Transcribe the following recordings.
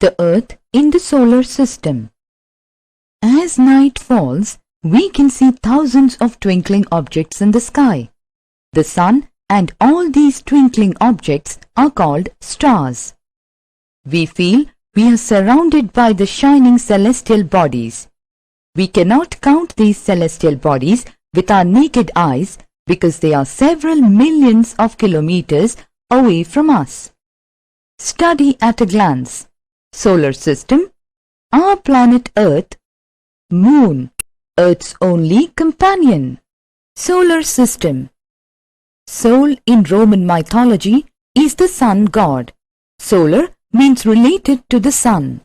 The Earth in the solar system. As night falls, we can see thousands of twinkling objects in the sky. The sun and all these twinkling objects are called stars. We feel we are surrounded by the shining celestial bodies. We cannot count these celestial bodies with our naked eyes because they are several millions of kilometers away from us. Study at a glance. Solar system, our planet Earth, Moon, Earth's only companion. Solar system. Sol in Roman mythology is the sun god. Solar means related to the sun.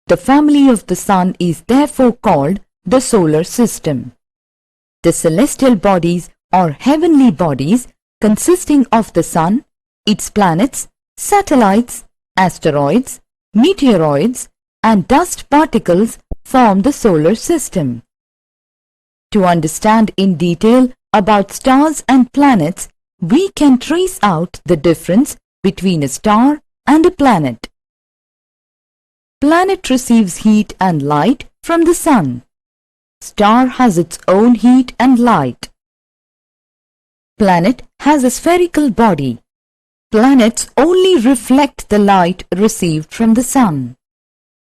The family of the sun is therefore called the solar system. The celestial bodies or heavenly bodies consisting of the sun, its planets, satellites, asteroids, meteoroids and dust particles form the solar system. To understand in detail about stars and planets, we can trace out the difference between a star and a planet. Planet receives heat and light from the sun. Star has its own heat and light. Planet has a spherical body. Planets only reflect the light received from the sun.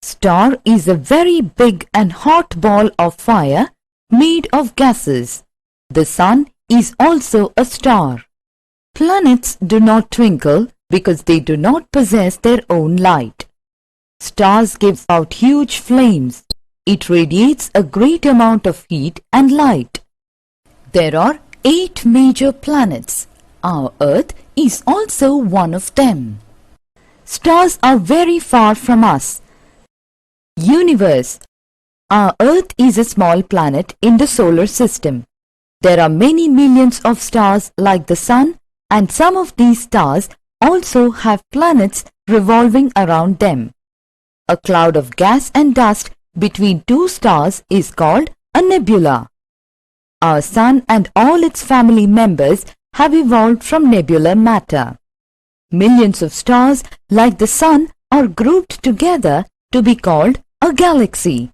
Star is a very big and hot ball of fire made of gases. The sun is also a star. Planets do not twinkle because they do not possess their own light. Stars give out huge flames. It radiates a great amount of heat and light. There are 8 major planets. Our Earth is also one of them. Stars are very far from us. Universe. Our Earth is a small planet in the solar system. There are many millions of stars like the sun, and some of these stars also have planets revolving around them. A cloud of gas and dust between 2 stars is called a nebula. Our sun and all its family members have evolved from nebular matter. Millions of stars like the sun are grouped together to be called a galaxy.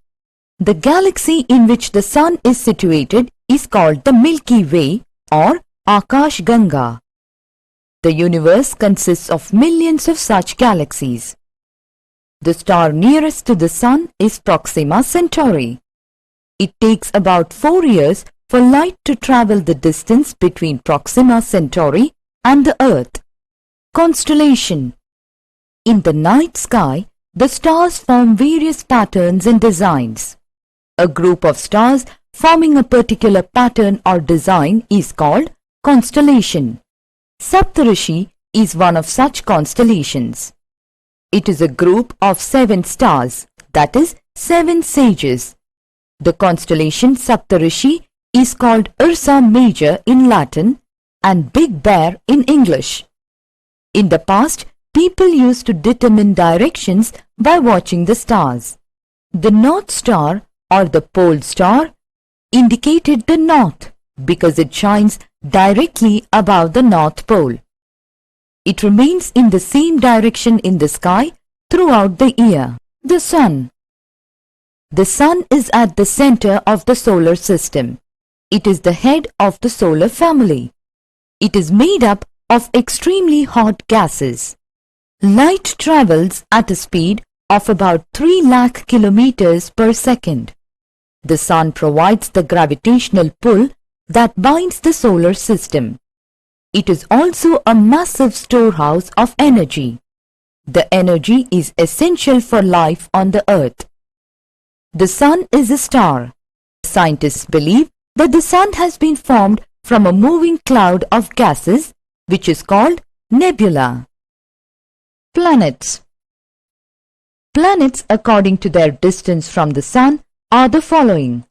The galaxy in which the sun is situated is called the Milky Way or Akash Ganga. The universe consists of millions of such galaxies. The star nearest to the sun is Proxima Centauri. It takes about 4 years for light to travel the distance between Proxima Centauri and the Earth. Constellation. In the night sky, the stars form various patterns and designs. A group of stars forming a particular pattern or design is called constellation. Saptarishi is one of such constellations. It is a group of 7 stars, that is 7 sages. The constellation Saptarishi is called Ursa Major in Latin and Big Bear in English. In the past, people used to determine directions by watching the stars. The North Star or the Pole Star indicated the north because it shines directly above the North Pole. It remains in the same direction in the sky throughout the year. The Sun. The Sun is at the center of the solar system. It is the head of the solar family. It is made up of extremely hot gases. Light travels at a speed of about 3 lakh kilometers per second. The Sun provides the gravitational pull that binds the solar system. It is also a massive storehouse of energy. The energy is essential for life on the Earth. The Sun is a star. Scientists believe that the Sun has been formed from a moving cloud of gases, which is called nebula. Planets. Planets, according to their distance from the Sun, are the following: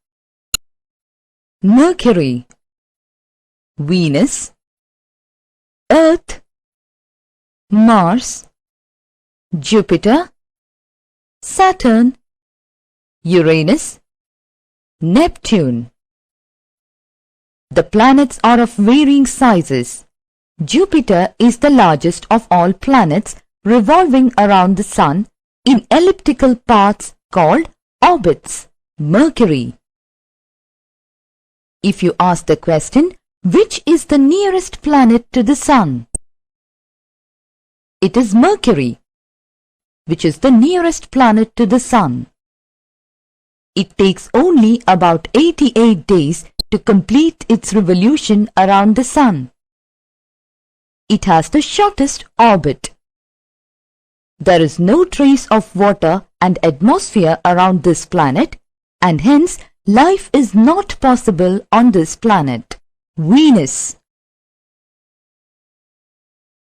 Mercury, Venus, Earth, Mars, Jupiter, Saturn, Uranus, Neptune. The planets are of varying sizes. Jupiter is the largest of all planets revolving around the Sun in elliptical paths called orbits. Mercury. If you ask the question, which is the nearest planet to the Sun? It is Mercury, which is the nearest planet to the Sun. It takes only about 88 days to complete its revolution around the Sun. It has the shortest orbit. There is no trace of water and atmosphere around this planet, and hence life is not possible on this planet. Venus.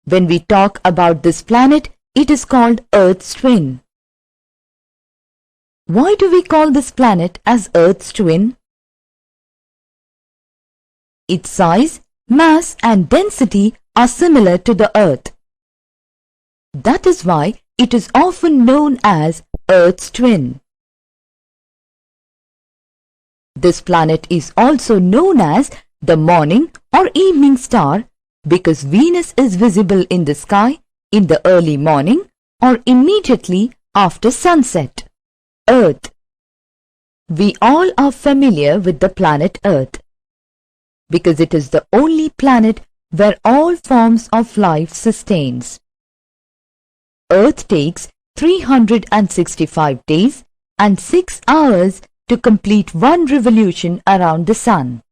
When we talk about this planet, it is called Earth's twin. Why do we call this planet as Earth's twin? Its size, mass and density are similar to the Earth. That is why it is often known as Earth's twin. This planet is also known as the morning or evening star because Venus is visible in the sky in the early morning or immediately after sunset. Earth. We all are familiar with the planet Earth because it is the only planet where all forms of life sustains. Earth takes 365 days and 6 hours to complete one revolution around the Sun.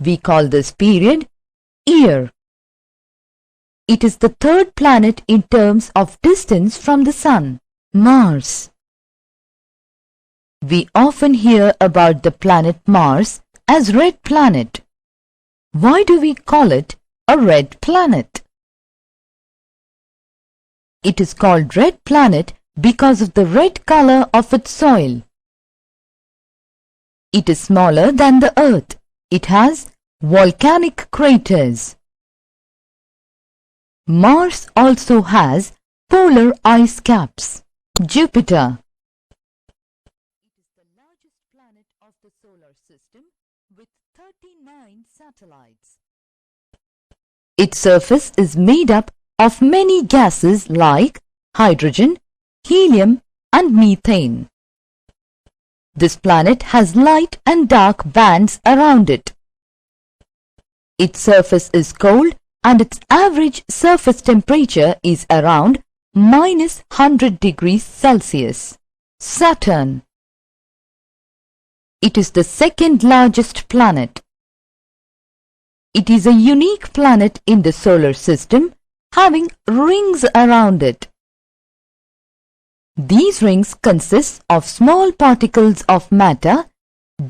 We call this period year. It is the third planet in terms of distance from the Sun. Mars. We often hear about the planet Mars as red planet. Why do we call it a red planet? It is called red planet because of the red color of its soil. It is smaller than the Earth. It has volcanic craters. Mars also has polar ice caps. Jupiter. It is the largest planet of the solar system with 39 satellites. Its surface is made up of many gases like hydrogen, helium and methane. This planet has light and dark bands around it. Its surface is cold and its average surface temperature is around -100 degrees Celsius. Saturn. It is the second largest planet. It is a unique planet in the solar system having rings around it. These rings consist of small particles of matter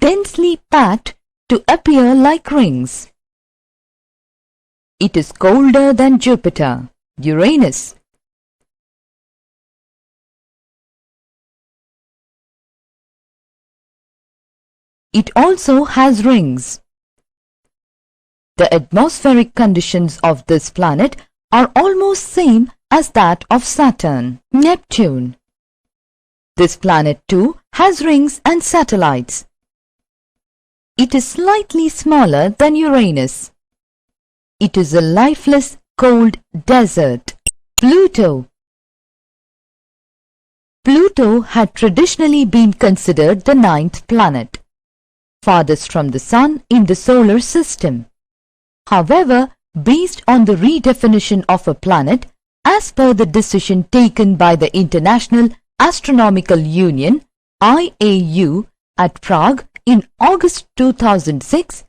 densely packed to appear like rings. It is colder than Jupiter. Uranus. It also has rings. The atmospheric conditions of this planet are almost same as that of Saturn. Neptune. This planet too has rings and satellites. It is slightly smaller than Uranus. It is a lifeless, cold desert. Pluto. Pluto had traditionally been considered the 9th planet, farthest from the Sun in the solar system. However, based on the redefinition of a planet, as per the decision taken by the International Astronomical Union (IAU) at Prague in August 2006,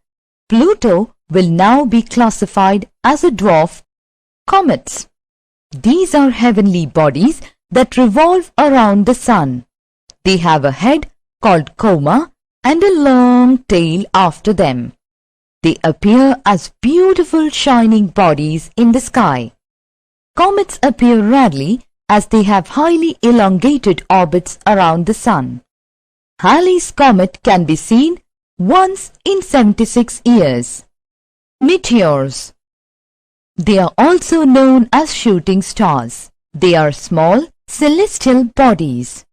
Pluto will now be classified as a dwarf. Comets. These are heavenly bodies that revolve around the Sun. They have a head called coma and a long tail after them. They appear as beautiful shining bodies in the sky. Comets appear rarely as they have highly elongated orbits around the Sun. Halley's Comet can be seen once in 76 years. Meteors. They are also known as shooting stars. They are small celestial bodies.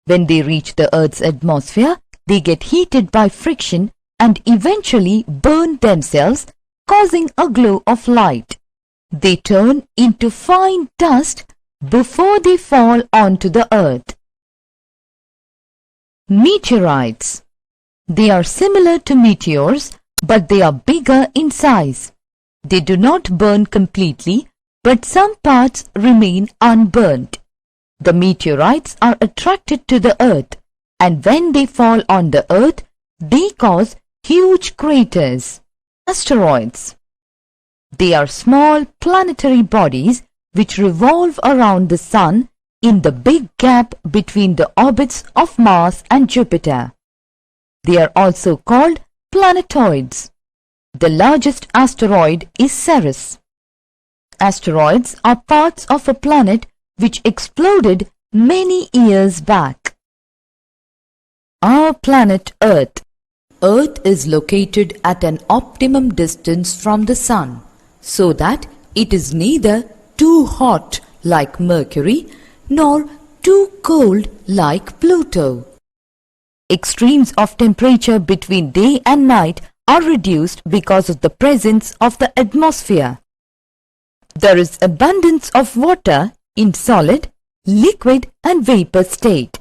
When they reach the Earth's atmosphere, they get heated by friction and eventually burn themselves, causing a glow of light. They turn into fine dust before they fall onto the earth. Meteorites. They are similar to meteors, but they are bigger in size. They do not burn completely, but some parts remain unburnt. The meteorites are attracted to the earth, and when they fall on the earth, they cause huge craters. Asteroids. They are small planetary bodies which revolve around the Sun in the big gap between the orbits of Mars and Jupiter. They are also called planetoids. The largest asteroid is Ceres. Asteroids are parts of a planet which exploded many years back. Our planet Earth. Earth is located at an optimum distance from the Sun, so that it is neither too hot like Mercury nor too cold like Pluto. Extremes of temperature between day and night are reduced because of the presence of the atmosphere. There is abundance of water in solid, liquid and vapor state.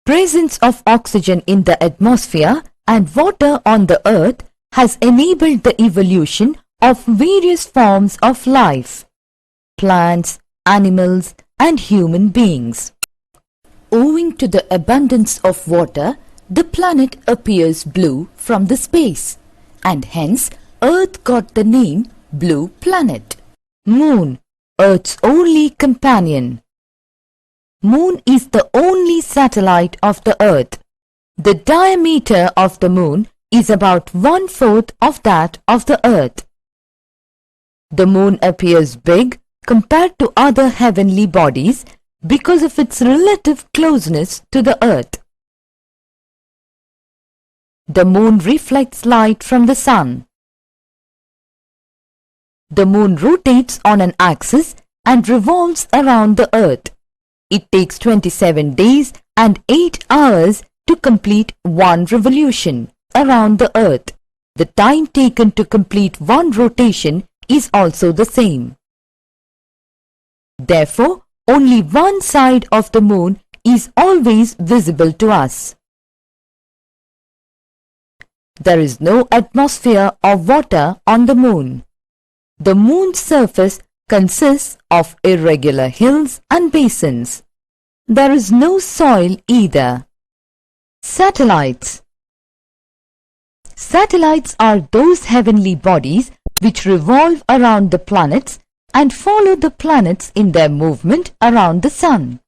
Presence of oxygen in the atmosphere and water on the earth has enabled the evolution of various forms of life, plants, animals and human beings. Owing to the abundance of water, the planet appears blue from the space, and hence Earth got the name Blue Planet. Moon, Earth's only companion. Moon is the only satellite of the Earth. The diameter of the Moon is about 1/4 of that of the Earth. The Moon appears big compared to other heavenly bodies because of its relative closeness to the Earth. The Moon reflects light from the Sun. The Moon rotates on an axis and revolves around the Earth. It takes 27 days and 8 hours to complete one revolution around the Earth. The time taken to complete one rotation is also the same. Therefore, only one side of the Moon is always visible to us. There is no atmosphere or water on the Moon. The Moon's surface consists of irregular hills and basins. There is no soil either. Satellites. Satellites are those heavenly bodies which revolve around the planets and follow the planets in their movement around the Sun.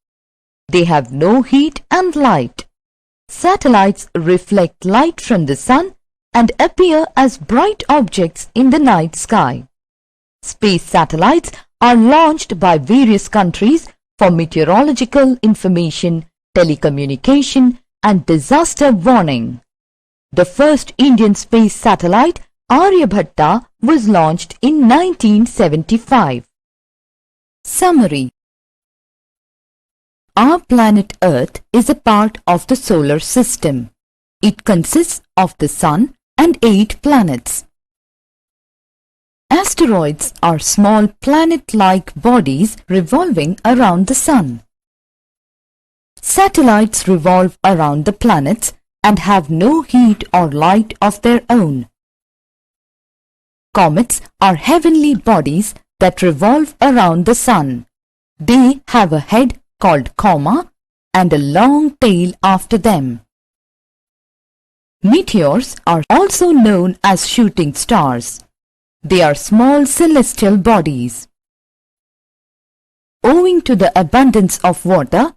They have no heat and light. Satellites reflect light from the Sun and appear as bright objects in the night sky. Space satellites are launched by various countries for meteorological information, telecommunication, and disaster warning. The first Indian space satellite, Aryabhatta, was launched in 1975. Summary. Our planet Earth is a part of the solar system. It consists of the Sun and 8 planets. Asteroids are small planet-like bodies revolving around the Sun. Satellites revolve around the planets and have no heat or light of their own. Comets are heavenly bodies that revolve around the Sun. They have a head called coma and a long tail after them. Meteors are also known as shooting stars. They are small celestial bodies. Owing to the abundance of water,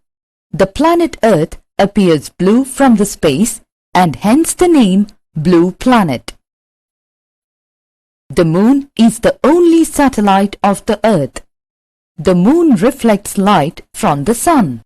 the planet Earth appears blue from the space and hence the name Blue Planet. The Moon is the only satellite of the Earth. The Moon reflects light from the Sun.